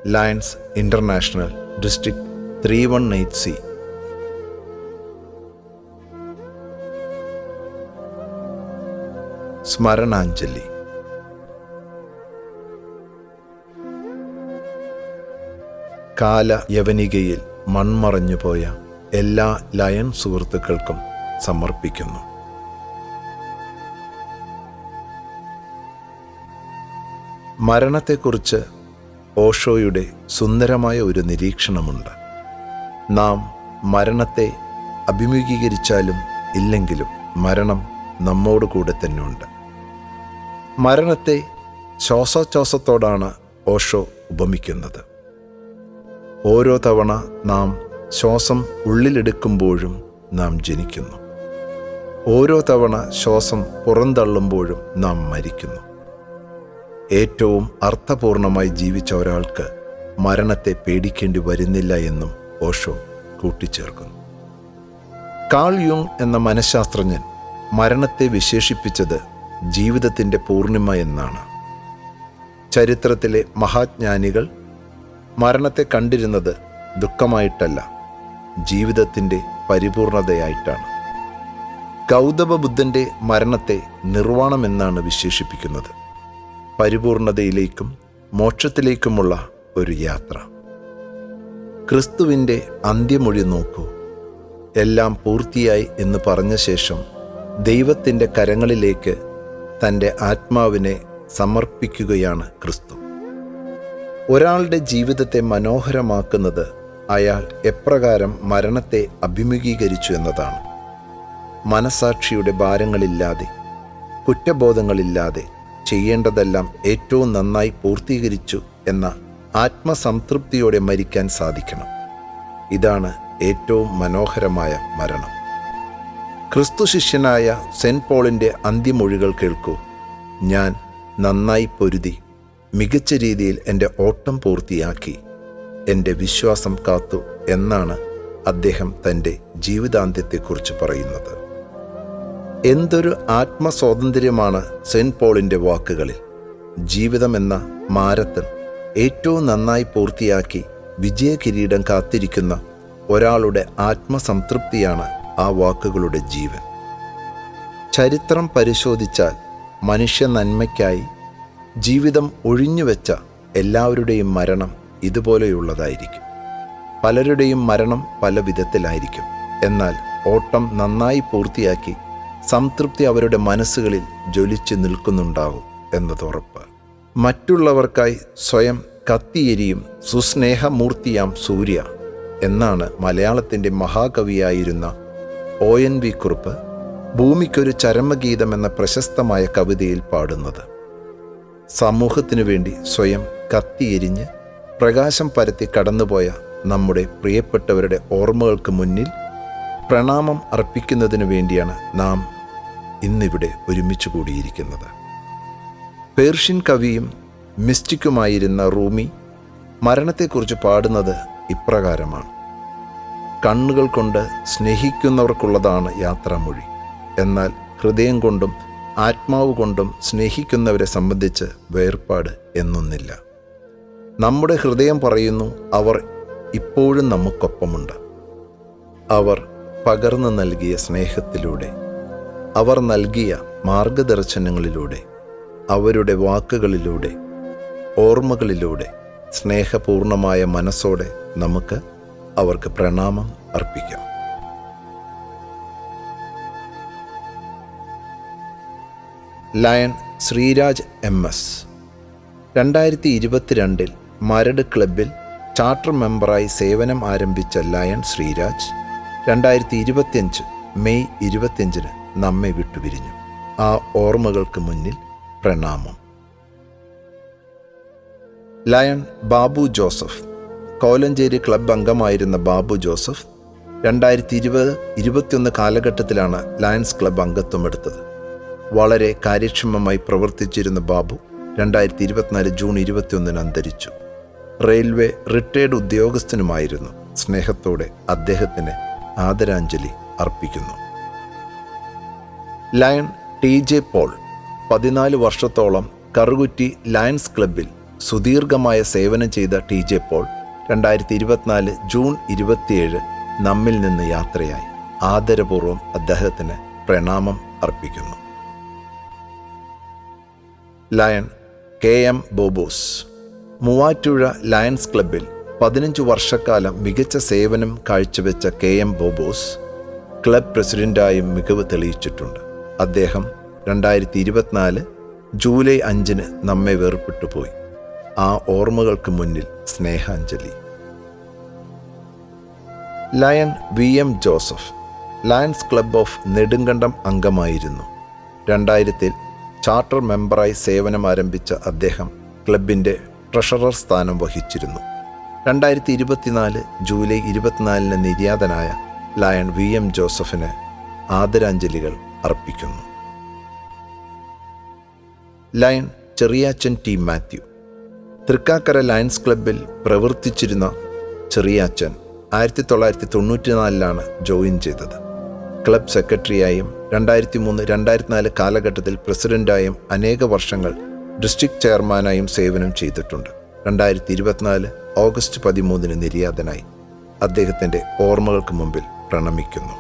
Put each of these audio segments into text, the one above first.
Lions international district 318C. സ്മരണാഞ്ജലി. കാലയവനികയിൽ മൺമറഞ്ഞുപോയ എല്ലാ lion സുഹൃത്തുക്കൾക്കും സമർപ്പിക്കുന്നു. മരണത്തെക്കുറിച്ച് ഓഷോയുടെ സുന്ദരമായ ഒരു നിരീക്ഷണമുണ്ട്. നാം മരണത്തെ അഭിമുഖീകരിച്ചാലും ഇല്ലെങ്കിലും മരണം നമ്മോട് കൂടെ തന്നെയുണ്ട്. മരണത്തെ ശ്വാസോച്ഛ്വാസത്തോടാണ് ഓഷോ ഉപമിക്കുന്നത്. ഓരോ തവണ നാം ശ്വാസം ഉള്ളിലെടുക്കുമ്പോഴും നാം ജനിക്കുന്നു. ഓരോ തവണ ശ്വാസം പുറന്തള്ളുമ്പോഴും നാം മരിക്കുന്നു. ഏറ്റവും അർത്ഥപൂർണമായി ജീവിച്ച ഒരാൾക്ക് മരണത്തെ പേടിക്കേണ്ടി വരുന്നില്ല എന്നും ഓഷോ കൂട്ടിച്ചേർക്കുന്നു. കാൾ യുങ് എന്ന മനഃശാസ്ത്രജ്ഞൻ മരണത്തെ വിശേഷിപ്പിച്ചത് ജീവിതത്തിൻ്റെ പൂർണിമ എന്നാണ്. ചരിത്രത്തിലെ മഹാജ്ഞാനികൾ മരണത്തെ കണ്ടിരുന്നത് ദുഃഖമായിട്ടല്ല, ജീവിതത്തിൻ്റെ പരിപൂർണതയായിട്ടാണ്. ഗൗതമ ബുദ്ധൻ്റെ മരണത്തെ നിർവ്വാണമെന്നാണ് വിശേഷിപ്പിക്കുന്നത്. പരിപൂർണതയിലേക്കും മോക്ഷത്തിലേക്കുമുള്ള ഒരു യാത്ര. ക്രിസ്തുവിൻ്റെ അന്ത്യമൊഴി നോക്കൂ. എല്ലാം പൂർത്തിയായി എന്ന് പറഞ്ഞ ശേഷം ദൈവത്തിൻ്റെ കരങ്ങളിലേക്ക് തൻ്റെ ആത്മാവിനെ സമർപ്പിക്കുകയാണ് ക്രിസ്തു. ഒരാളുടെ ജീവിതത്തെ മനോഹരമാക്കുന്നത് അയാൾ എപ്രകാരം മരണത്തെ അഭിമുഖീകരിച്ചു എന്നതാണ്. മനസാക്ഷിയുടെ ഭാരങ്ങളില്ലാതെ, കുറ്റബോധങ്ങളില്ലാതെ ചെയ്യേണ്ടതെല്ലാം ഏറ്റവും നന്നായി പൂർത്തീകരിച്ചു എന്ന ആത്മസംതൃപ്തിയോടെ മരിക്കാൻ സാധിക്കണം. ഇതാണ് ഏറ്റവും മനോഹരമായ മരണം. ക്രിസ്തു ശിഷ്യനായ സെന്റ് പോളിൻ്റെ അന്ത്യമൊഴികൾ കേൾക്കൂ. ഞാൻ നന്നായി പൊരുതി മികച്ച രീതിയിൽ എൻ്റെ ഓട്ടം പൂർത്തിയാക്കി, എൻ്റെ വിശ്വാസം കാത്തു എന്നാണ് അദ്ദേഹം തൻ്റെ ജീവിതാന്ത്യത്തെക്കുറിച്ച് പറയുന്നത്. എന്തൊരു ആത്മസ്വാതന്ത്ര്യമാണ് സെന്റ് പോളിൻ്റെ വാക്കുകളിൽ. ജീവിതമെന്ന മാരത്തൺ ഏറ്റവും നന്നായി പൂർത്തിയാക്കി വിജയകിരീടം കാത്തിരിക്കുന്ന ഒരാളുടെ ആത്മസംതൃപ്തിയാണ് ആ വാക്കുകളുടെ ജീവൻ. ചരിത്രം പരിശോധിച്ചാൽ മനുഷ്യ നന്മയ്ക്കായി ജീവിതം ഒഴിഞ്ഞുവെച്ച എല്ലാവരുടെയും മരണം ഇതുപോലെയുള്ളതായിരിക്കും. പലരുടെയും മരണം പല വിധത്തിലായിരിക്കും. എന്നാൽ ഓട്ടം നന്നായി പൂർത്തിയാക്കി സംതൃപ്തി അവരുടെ മനസ്സുകളിൽ ജ്വലിച്ചു നിൽക്കുന്നുണ്ടാകും എന്നതുറപ്പ്. മറ്റുള്ളവർക്കായി സ്വയം കത്തിയെരിയും സുസ്നേഹമൂർത്തിയാം സൂര്യ എന്നാണ് മലയാളത്തിൻ്റെ മഹാകവിയായിരുന്ന ONV കുറുപ്പ് ഭൂമിക്കൊരു ചരമഗീതം എന്ന പ്രശസ്തമായ കവിതയിൽ പാടുന്നത്. സമൂഹത്തിനു വേണ്ടി സ്വയം കത്തിയെരിഞ്ഞ് പ്രകാശം പരത്തി കടന്നുപോയ നമ്മുടെ പ്രിയപ്പെട്ടവരുടെ ഓർമ്മകൾക്ക് മുന്നിൽ പ്രണാമം അർപ്പിക്കുന്നതിനു വേണ്ടിയാണ് നാം ഇന്നിവിടെ ഒരുമിച്ച് കൂടിയിരിക്കുന്നത്. പേർഷ്യൻ കവിയും മിസ്റ്റിക്കുമായിരുന്ന റൂമി മരണത്തെക്കുറിച്ച് പാടുന്നത് ഇപ്രകാരമാണ്: കണ്ണുകൾ കൊണ്ട് സ്നേഹിക്കുന്നവർക്കുള്ളതാണ് യാത്രാമൊഴി, എന്നാൽ ഹൃദയം കൊണ്ടും ആത്മാവ് കൊണ്ടും സ്നേഹിക്കുന്നവരെ സംബന്ധിച്ച് വേർപാട് എന്നൊന്നില്ല. നമ്മുടെ ഹൃദയം പറയുന്നു അവർ ഇപ്പോഴും നമുക്കൊപ്പമുണ്ട്. അവർ പകർന്നു നൽകിയ സ്നേഹത്തിലൂടെ, അവർ നൽകിയ മാർഗദർശനങ്ങളിലൂടെ, അവരുടെ വാക്കുകളിലൂടെ, ഓർമ്മകളിലൂടെ, സ്നേഹപൂർണമായ മനസ്സോടെ നമുക്ക് അവർക്ക് പ്രണാമം അർപ്പിക്കാം. ലയൺ ശ്രീരാജ് MS 2022 മരട് ക്ലബിൽ ചാർട്ടർ മെമ്പറായി സേവനം ആരംഭിച്ച ലയൺ ശ്രീരാജ് 2025 മെയ് 25 നമ്മെ വിട്ടുപിരിഞ്ഞു. ആ ഓർമ്മകൾക്ക് മുന്നിൽ പ്രണാമം. Lion Babu Joseph. Kolenchery club അംഗമായിരുന്ന ബാബു ജോസഫ് 2020-21 കാലഘട്ടത്തിലാണ് ലയൺസ് ക്ലബ് അംഗത്വം എടുത്തത്. വളരെ കാര്യക്ഷമമായി പ്രവർത്തിച്ചിരുന്ന ബാബു 2024 ജൂൺ 21 അന്തരിച്ചു. റെയിൽവേ റിട്ടയർഡ് ഉദ്യോഗസ്ഥനുമായിരുന്നു. സ്നേഹത്തോടെ അദ്ദേഹത്തിന് ആദരാഞ്ജലി അർപ്പിക്കുന്നു. ലയൺ TJ പോൾ 14 വർഷത്തോളം കറുകുറ്റി ലയൺസ് ക്ലബിൽ സുദീർഘമായ സേവനം ചെയ്ത TJ പോൾ 2024 ജൂൺ 27 നമ്മിൽ നിന്ന് യാത്രയായി. ആദരപൂർവ്വം അദ്ദേഹത്തിന് പ്രണാമം അർപ്പിക്കുന്നു. Lion KM ബോബോസ്. മൂവാറ്റുപുഴ ലയൺസ് ക്ലബ്ബിൽ 15 വർഷക്കാലം മികച്ച സേവനം കാഴ്ചവെച്ച KM ബോബോസ് ക്ലബ് പ്രസിഡന്റായും മികവ് തെളിയിച്ചിട്ടുണ്ട്. അദ്ദേഹം 2024 ജൂലൈ 5 നമ്മെ വേർപെട്ടുപോയി. ആ ഓർമ്മകൾക്ക് മുന്നിൽ സ്നേഹാഞ്ജലി. Lion VM Joseph. Lions Club of Nedumkandam അംഗമായിരുന്നു. 2000 ചാർട്ടർ മെമ്പറായി സേവനം ആരംഭിച്ച അദ്ദേഹം ക്ലബിൻ്റെ ട്രഷറർ സ്ഥാനം വഹിച്ചിരുന്നു. 2024 ജൂലൈ 24 നിര്യാതനായ ലയൺ VM ജോസഫിന് ആദരാഞ്ജലികൾ അർപ്പിക്കുന്നു. ലയൺ ചെറിയാച്ചൻ T മാത്യു. തൃക്കാക്കര ലയൺസ് ക്ലബ്ബിൽ പ്രവർത്തിച്ചിരുന്ന ചെറിയാച്ചൻ 1994 ജോയിൻ ചെയ്തത്. ക്ലബ് സെക്രട്ടറിയായും 2003-2004 കാലഘട്ടത്തിൽ പ്രസിഡന്റായും അനേക വർഷങ്ങൾ ഡിസ്ട്രിക്ട് ചെയർമാനായും സേവനം ചെയ്തിട്ടുണ്ട്. 2024 ഓഗസ്റ്റ് 13 നിര്യാതനായി. അദ്ദേഹത്തിൻ്റെ ഓർമ്മകൾക്ക് മുമ്പിൽ പ്രണമിക്കുന്നു.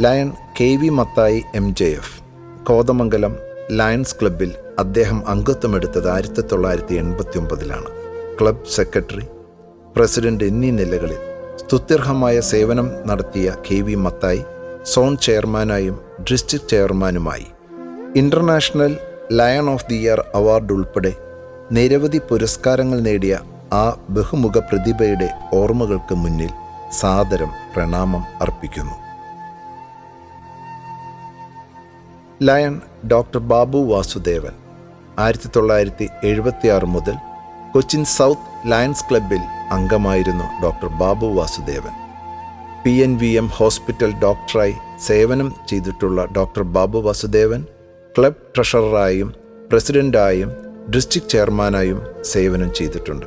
Lion KV Mathai MJF. Kothamangalam Lions ക്ലബ്ബിൽ അദ്ദേഹം അംഗത്വമെടുത്തത് 1989 ക്ലബ് സെക്രട്ടറി, പ്രസിഡന്റ് എന്നീ നിലകളിൽ സ്തുത്യർഹമായ സേവനം നടത്തിയ KV മത്തായി സോൺ ചെയർമാനായും ഡിസ്ട്രിക്ട് ചെയർമാനുമായി. International lion of the year award ഉൾപ്പെടെ നിരവധി പുരസ്കാരങ്ങൾ നേടിയ ആ ബഹുമുഖ പ്രതിഭയുടെ ഓർമ്മകൾക്ക് മുന്നിൽ സാദരം പ്രണാമം അർപ്പിക്കുന്നു. Lion doctor Babu Vasudevan. 1976 മുതൽ കൊച്ചിൻ സൗത്ത് ലയൺസ് ക്ലബ്ബിൽ അംഗമായിരുന്നു doctor Babu Vasudevan. PNVM hospital ഡോക്ടറായി സേവനം ചെയ്തിട്ടുള്ള ഡോക്ടർ ബാബു വാസുദേവൻ ക്ലബ് ട്രഷററായും പ്രസിഡന്റായും ഡിസ്ട്രിക്ട് ചെയർമാനായും സേവനം ചെയ്തിട്ടുണ്ട്.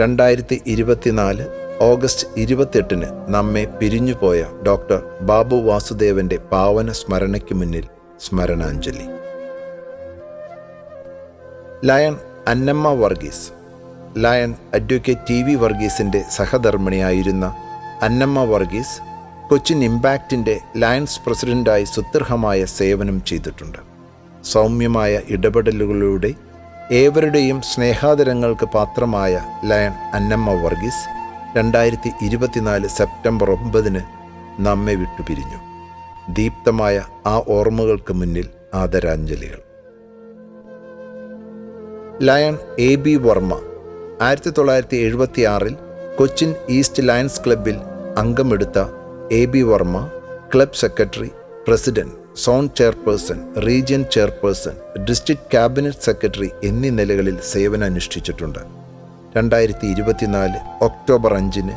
2024 ഓഗസ്റ്റ് 28 നമ്മെ പിരിഞ്ഞുപോയ ഡോക്ടർ ബാബു വാസുദേവന്റെ പാവന സ്മരണയ്ക്ക് മുന്നിൽ സ്മരണാഞ്ജലി. Lion Annamma Varghese. Lion advocate TV വർഗീസിൻ്റെ സഹധർമ്മിണിയായിരുന്ന അന്നമ്മ വർഗീസ് കൊച്ചിൻ ഇമ്പാക്റ്റിൻ്റെ ലയൺസ് പ്രസിഡന്റായി സുത്യർഹമായ സേവനം ചെയ്തിട്ടുണ്ട്. സൗമ്യമായ ഇടപെടലുകളിലൂടെ ഏവരുടെയും സ്നേഹാദരങ്ങൾക്ക് പാത്രമായ ലയൺ അന്നമ്മ വർഗീസ് 2024 സെപ്റ്റംബർ 9 നമ്മെ വിട്ടുപിരിഞ്ഞു. ദീപ്തമായ ആ ഓർമ്മകൾക്ക് മുന്നിൽ ആദരാഞ്ജലികൾ. Lion AB Varma. 1976 Cochin East Lions ക്ലബ്ബിൽ അംഗമെടുത്ത AB Varma club secretary, president, zone chairperson, region chairperson, district cabinet secretary എന്നീ നിലകളിൽ സേവനമനുഷ്ഠിച്ചിട്ടുണ്ട്. 2024 ഒക്ടോബർ 5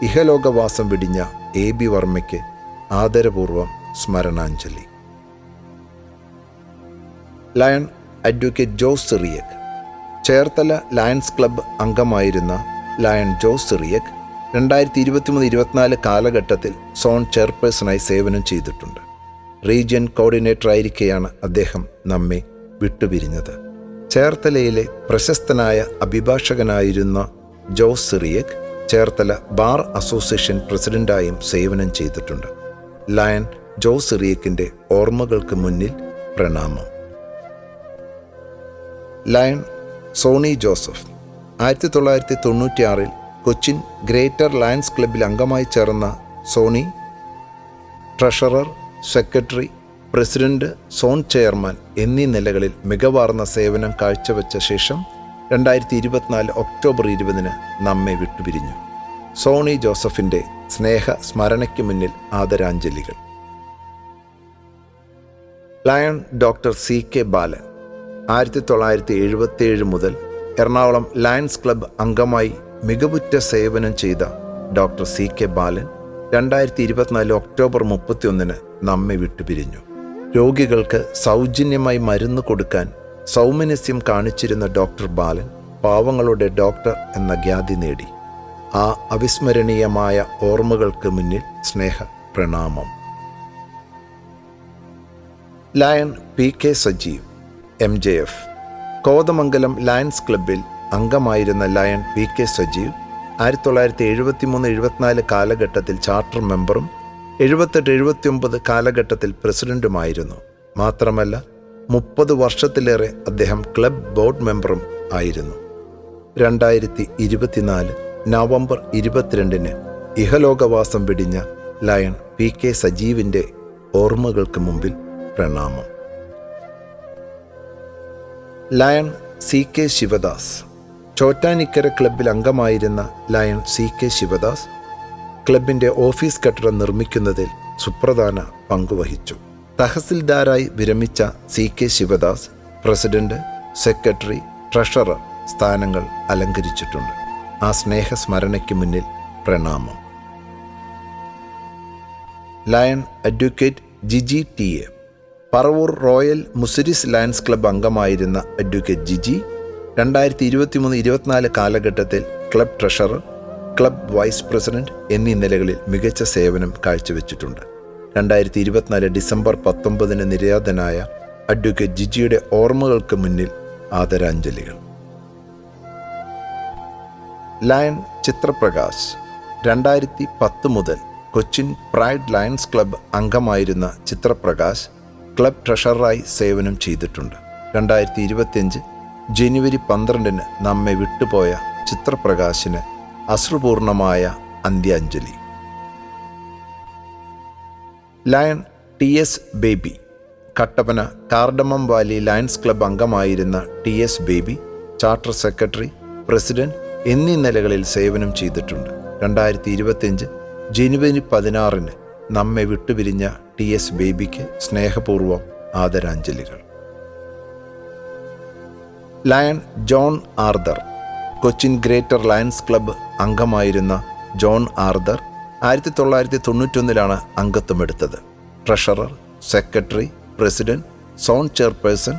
ഇഹലോകവാസം വെടിഞ്ഞ AB വർമ്മയ്ക്ക് ആദരപൂർവ്വം സ്മരണാഞ്ജലി. Lion advocate Jose Cyriac. Cherthala lions club അംഗമായിരുന്ന ലയൺ ജോസ് സിറിയക് 2023-24 കാലഘട്ടത്തിൽ സോൺ ചെയർപേഴ്സണായി സേവനം ചെയ്തിട്ടുണ്ട്. റീജിയൻ കോർഡിനേറ്ററായിരിക്കെയാണ് അദ്ദേഹം നമ്മെ വിട്ടുപിരിഞ്ഞത്. ചേർത്തലയിലെ പ്രശസ്തനായ അഭിഭാഷകനായിരുന്ന ജോസ് സിറിയക് ചേർത്തല ബാർ അസോസിയേഷൻ പ്രസിഡന്റായും സേവനം ചെയ്തിട്ടുണ്ട്. ലയൺ ജോസ് സിറിയക്കിൻ്റെ ഓർമ്മകൾക്ക് മുന്നിൽ പ്രണാമം. Lion Sony Joseph. 1996 Cochin greater lions ക്ലബ്ബിൽ അംഗമായി ചേർന്ന Sony treasurer, secretary, president, zone chairman എന്നീ നിലകളിൽ മികവാർന്ന സേവനം കാഴ്ചവെച്ച ശേഷം 2024 ഒക്ടോബർ 20 നമ്മെ വിട്ടുപിരിഞ്ഞു. സോണി ജോസഫിൻ്റെ സ്നേഹ സ്മരണയ്ക്ക് മുന്നിൽ ആദരാഞ്ജലികൾ. ലയൺ ഡോക്ടർ CK ബാലൻ. 1977 മുതൽ എറണാകുളം ലയൺസ് ക്ലബ്ബ് അംഗമായി മികവുറ്റ സേവനം ചെയ്ത ഡോക്ടർ CK ബാലൻ 2024 ഒക്ടോബർ 31 നമ്മെ വിട്ടുപിരിഞ്ഞു. രോഗികൾക്ക് സൗജന്യമായി മരുന്ന് കൊടുക്കാൻ സൗമനസ്യം കാണിച്ചിരുന്ന ഡോക്ടർ ബാലൻ പാവങ്ങളുടെ ഡോക്ടർ എന്ന ഖ്യാതി നേടി. ആ അവിസ്മരണീയമായ ഓർമ്മകൾക്ക് മുന്നിൽ സ്നേഹ പ്രണാമം. Lion PK Sajeev MJF. Kothamangalam Lions ക്ലബ്ബിൽ അംഗമായിരുന്ന ലയൺ പി കെ സജീവ് 1973-74 കാലഘട്ടത്തിൽ ചാർട്ടർ മെമ്പറും 78-79 കാലഘട്ടത്തിൽ പ്രസിഡന്റുമായിരുന്നു. മാത്രമല്ല 30 വർഷത്തിലേറെ അദ്ദേഹം ക്ലബ് ബോർഡ് മെമ്പറും ആയിരുന്നു. 2024 നവംബർ 22 ഇഹലോകവാസം വെടിഞ്ഞ ലയൺ പി കെ സജീവിൻ്റെ ഓർമ്മകൾക്ക് മുമ്പിൽ പ്രണാമം. Lion C K Sivadas. Chottanikkara ക്ലബ്ബിൽ അംഗമായിരുന്ന ലയൺ സി കെ ശിവദാസ് ക്ലബിൻ്റെ ഓഫീസ് കെട്ടിടം നിർമ്മിക്കുന്നതിൽ സുപ്രധാന പങ്കുവഹിച്ചു. തഹസിൽദാരായി വിരമിച്ച C K Sivadas president, secretary, treasurer സ്ഥാനങ്ങൾ അലങ്കരിച്ചിട്ടുണ്ട്. ആ സ്നേഹസ്മരണയ്ക്ക് മുന്നിൽ പ്രണാമം. Lion advocate Jiji T A. Paravur royal Muziris lions club അംഗമായിരുന്ന അഡ്വക്കേറ്റ് ജിജി 2023-24 കാലഘട്ടത്തിൽ club treasurer, club vice president എന്നീ നിലകളിൽ മികച്ച സേവനം കാഴ്ചവെച്ചിട്ടുണ്ട്. 2024 ഡിസംബർ 19 നിര്യാതനായ അഡ്വക്കേറ്റ് ജിജിയുടെ ഓർമ്മകൾക്ക് മുന്നിൽ ആദരാഞ്ജലികൾ. ലയൺ ചിത്രപ്രകാശ്. 2010 മുതൽ കൊച്ചിൻ പ്രൈഡ് ലയൺസ് ക്ലബ്ബ് അംഗമായിരുന്ന ചിത്രപ്രകാശ് ക്ലബ് ട്രഷററായി സേവനം ചെയ്തിട്ടുണ്ട്. 2025 ജനുവരി 12 നമ്മെ വിട്ടുപോയ ചിത്രപ്രകാശിന് അശ്രുപൂർണമായ അന്ത്യാഞ്ജലി. Lion T S Baby. Kattappana cardamom valley Lions club അംഗമായിരുന്ന T S Baby charter secretary, president എന്നീ നിലകളിൽ സേവനം ചെയ്തിട്ടുണ്ട്. 2025 ജനുവരി 16 നമ്മെ വിട്ടുപിരിഞ്ഞ ടി എസ് ബേബിക്ക് സ്നേഹപൂർവ്വം ആദരാഞ്ജലികൾ. Lion John Arthur. Cochin greater Lions club അംഗമായിരുന്ന ജോൺ ആർദർ 1991 അംഗത്വമെടുത്തത്. Treasurer, secretary, president, zone chairperson,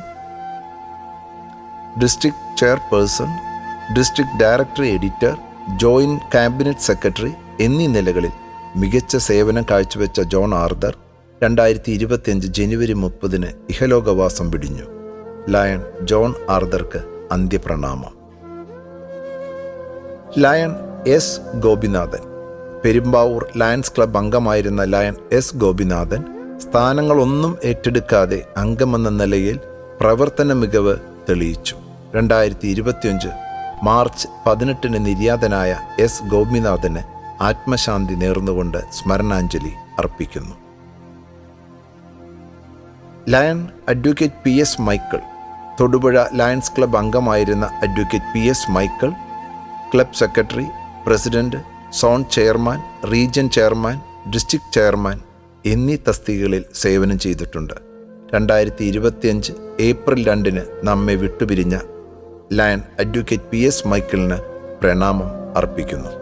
district chairperson, district director editor, joint cabinet secretary എന്നീ നിലകളിൽ മികച്ച സേവനം കാഴ്ചവെച്ച ജോൺ ആർദർ 2025 ജനുവരി 30 ഇഹലോകവാസം വെടിഞ്ഞു. ലയൺ ജോൺ ആർദർക്ക് അന്ത്യപ്രണാമം. Lion S Gopinathan. Perumbavoor Lions club അംഗമായിരുന്ന ലയൺ എസ് ഗോപിനാഥൻ സ്ഥാനങ്ങളൊന്നും ഏറ്റെടുക്കാതെ അംഗമെന്ന നിലയിൽ പ്രവർത്തന മികവ് തെളിയിച്ചു. 2025 മാർച്ച് 18 നിര്യാതനായ എസ് ഗോപിനാഥന് ആത്മശാന്തി നേർന്നുകൊണ്ട് സ്മരണാഞ്ജലി അർപ്പിക്കുന്നു. Lion advocate P S Michael. Thodupuzha Lions club അംഗമായിരുന്ന advocate P S Michael club secretary, president, zone chairman, region chairman, district chairman എന്നീ തസ്തികകളിൽ സേവനം ചെയ്തിട്ടുണ്ട്. 2025 ഏപ്രിൽ 2 നമ്മെ വിട്ടുപിരിഞ്ഞ ലയൺ അഡ്വക്കേറ്റ് പി എസ് മൈക്കിളിന് പ്രണാമം അർപ്പിക്കുന്നു.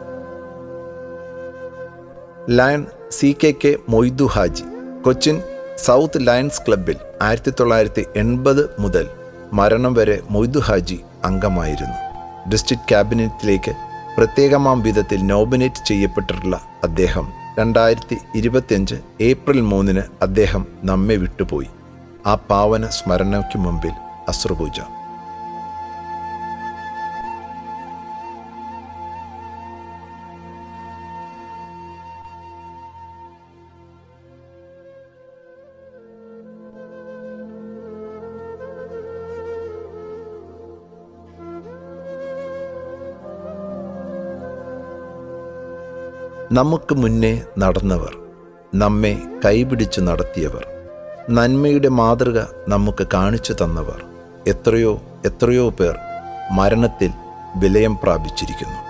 Lion C K Moidu Haji. Cochin south Lions ക്ലബ്ബിൽ 1980 മുതൽ മരണം വരെ മൊയ്തു ഹാജി അംഗമായിരുന്നു. ഡിസ്ട്രിക്ട് ക്യാബിനറ്റിലേക്ക് പ്രത്യേകമാം വിധത്തിൽ നോമിനേറ്റ് ചെയ്യപ്പെട്ടിട്ടുള്ള അദ്ദേഹം 2025 ഏപ്രിൽ 3 അദ്ദേഹം നമ്മെ വിട്ടുപോയി. ആ പാവന സ്മരണയ്ക്ക് മുമ്പിൽ അശ്രുപൂജ. നമുക്ക് മുന്നേ നടന്നവർ, നമ്മെ കൈപിടിച്ചു നടത്തിയവർ, നന്മയുടെ മാതൃക നമുക്ക് കാണിച്ചു തന്നവർ, എത്രയോ പേർ മരണത്തിൽ വിലയം പ്രാപിച്ചിരിക്കുന്നു.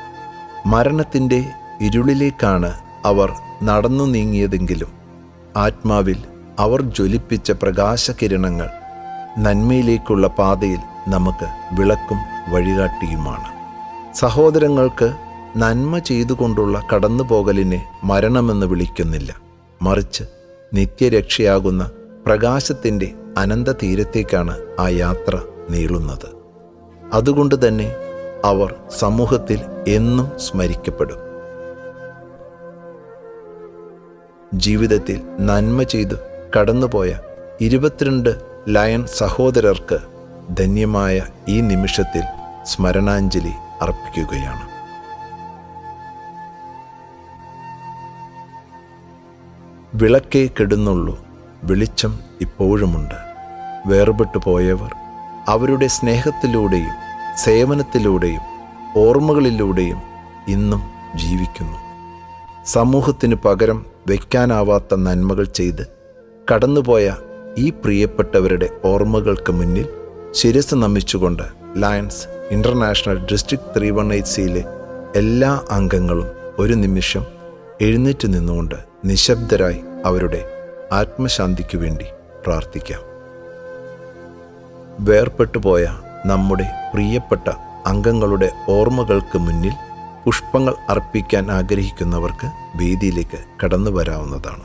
മരണത്തിൻ്റെ ഇരുളിലേക്കാണ് അവർ നടന്നു നീങ്ങിയതെങ്കിലും ആത്മാവിൽ അവർ ജ്വലിപ്പിച്ച പ്രകാശകിരണങ്ങൾ നന്മയിലേക്കുള്ള പാതയിൽ നമുക്ക് വിളക്കും വഴികാട്ടിയുമാണ്. സഹോദരങ്ങൾക്ക് നന്മ ചെയ്തുകൊണ്ടുള്ള കടന്നുപോകലിനെ മരണമെന്ന് വിളിക്കുന്നില്ല, മറിച്ച് നിത്യരക്ഷയാകുന്ന പ്രകാശത്തിൻ്റെ അനന്തതീരത്തേക്കാണ് ആ യാത്ര നീളുന്നത്. അതുകൊണ്ട് തന്നെ അവർ സമൂഹത്തിൽ എന്നും സ്മരിക്കപ്പെടും. ജീവിതത്തിൽ നന്മ ചെയ്തു കടന്നുപോയ 22 ലയൺ സഹോദരർക്ക് ധന്യമായ ഈ നിമിഷത്തിൽ സ്മരണാഞ്ജലി അർപ്പിക്കുകയാണ്. വിളക്കേ കെടുന്നുള്ളൂ, വെളിച്ചം ഇപ്പോഴുമുണ്ട്. വേർപെട്ടു പോയവർ അവരുടെ സ്നേഹത്തിലൂടെയും സേവനത്തിലൂടെയും ഓർമ്മകളിലൂടെയും ഇന്നും ജീവിക്കുന്നു. സമൂഹത്തിന് പകരം വയ്ക്കാനാവാത്ത നന്മകൾ ചെയ്ത് കടന്നുപോയ ഈ പ്രിയപ്പെട്ടവരുടെ ഓർമ്മകൾക്ക് മുന്നിൽ ശിരസ് നമിച്ചുകൊണ്ട് ലയൺസ് ഇൻ്റർനാഷണൽ ഡിസ്ട്രിക്ട് 318Cയിലെ എല്ലാ അംഗങ്ങളും ഒരു നിമിഷം എഴുന്നേറ്റ് നിന്നുകൊണ്ട് നിശബ്ദരായി അവരുടെ ആത്മശാന്തിക്കു വേണ്ടി പ്രാർത്ഥിക്കാം. വേർപെട്ടുപോയ നമ്മുടെ പ്രിയപ്പെട്ട അംഗങ്ങളുടെ ഓർമ്മകൾക്ക് മുന്നിൽ പുഷ്പങ്ങൾ അർപ്പിക്കാൻ ആഗ്രഹിക്കുന്നവർക്ക് വേദിയിലേക്ക് കടന്നു വരാവുന്നതാണ്.